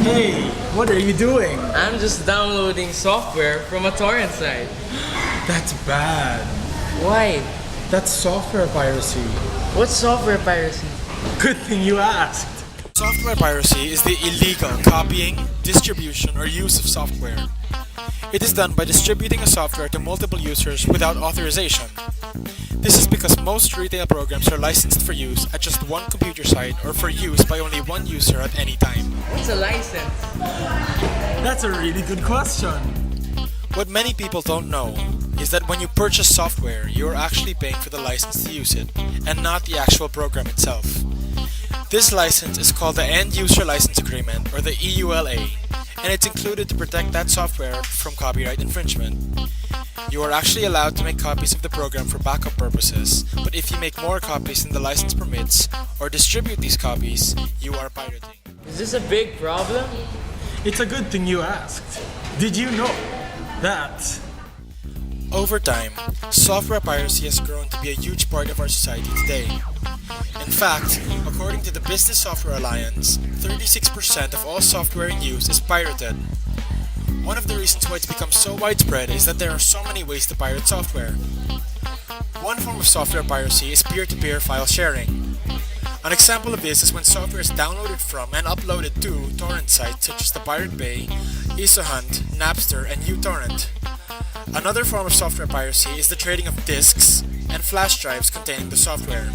Hey, what are you doing? I'm just downloading software from a torrent site. That's bad. Why? That's software piracy. What's software piracy? Good thing you asked. Software piracy is the illegal copying, distribution, or use of software. It is done by distributing a software to multiple users without authorization. This is because most retail programs are licensed for use at just one computer site or for use by only one user at any time. What's a license? That's a really good question. What many people don't know is that when you purchase software, you are actually paying for the license to use it, and not the actual program itself. This license is called the End User License Agreement, or the EULA, and it's included to protect that software from copyright infringement. You are actually allowed to make copies of the program for backup purposes, but if you make more copies than the license permits, or distribute these copies, you are pirating. Is this a big problem? It's a good thing you asked. Did you know that? Over time, software piracy has grown to be a huge part of our society today. In fact, according to the Business Software Alliance, 36% of all software in use is pirated. One of the reasons why it's become so widespread is that there are so many ways to pirate software. One form of software piracy is peer-to-peer file sharing. An example of this is when software is downloaded from and uploaded to torrent sites such as the Pirate Bay, IsoHunt, Napster, and uTorrent. Another form of software piracy is the trading of disks and flash drives containing the software.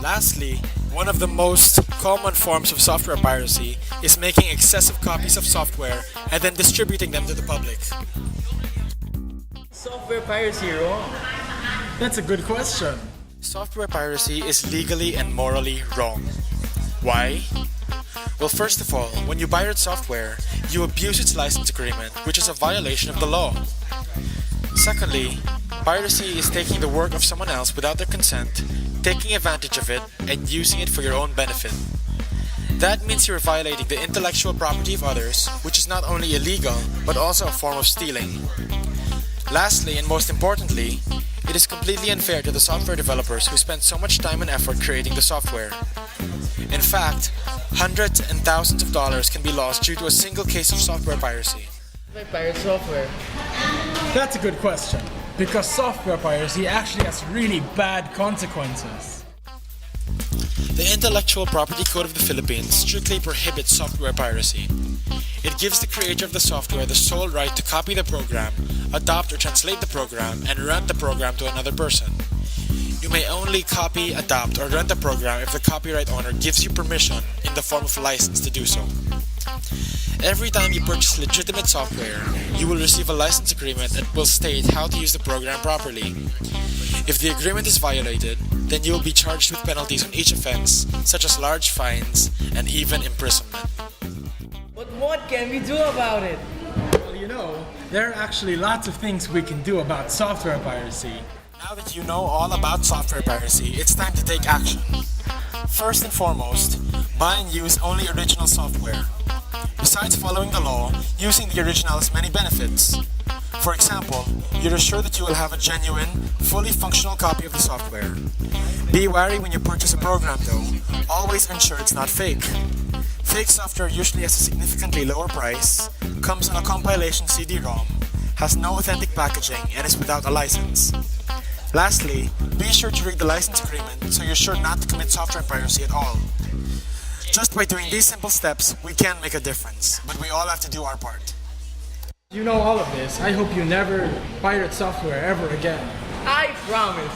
Lastly, one of the most common forms of software piracy is making excessive copies of software and then distributing them to the public. Software piracy wrong? That's a good question. Software piracy is legally and morally wrong. Why? Well, first of all, when you pirate software, you abuse its license agreement, which is a violation of the law. Secondly, piracy is taking the work of someone else without their consent, taking advantage of it, and using it for your own benefit. That means you're violating the intellectual property of others, which is not only illegal, but also a form of stealing. Lastly, and most importantly, it is completely unfair to the software developers who spend so much time and effort creating the software. In fact, hundreds and thousands of dollars can be lost due to a single case of software piracy. Why pirate software? That's a good question. Because software piracy actually has really bad consequences. The Intellectual Property Code of the Philippines strictly prohibits software piracy. It gives the creator of the software the sole right to copy the program, adopt or translate the program, and rent the program to another person. You may only copy, adopt, or rent the program if the copyright owner gives you permission in the form of a license to do so. Every time you purchase legitimate software, you will receive a license agreement that will state how to use the program properly. If the agreement is violated, then you will be charged with penalties on each offense, such as large fines and even imprisonment. But what can we do about it? Well, you know, there are actually lots of things we can do about software piracy. Now that you know all about software piracy, it's time to take action. First and foremost, buy and use only original software. Besides following the law, using the original has many benefits. For example, you're assured that you will have a genuine, fully functional copy of the software. Be wary when you purchase a program though. Always ensure it's not fake. Fake software usually has a significantly lower price, comes on a compilation CD-ROM, has no authentic packaging, and is without a license. Lastly, be sure to read the license agreement so you're sure not to commit software piracy at all. Just by doing these simple steps, we can make a difference, but we all have to do our part. You know all of this. I hope you never pirate software ever again. I promise!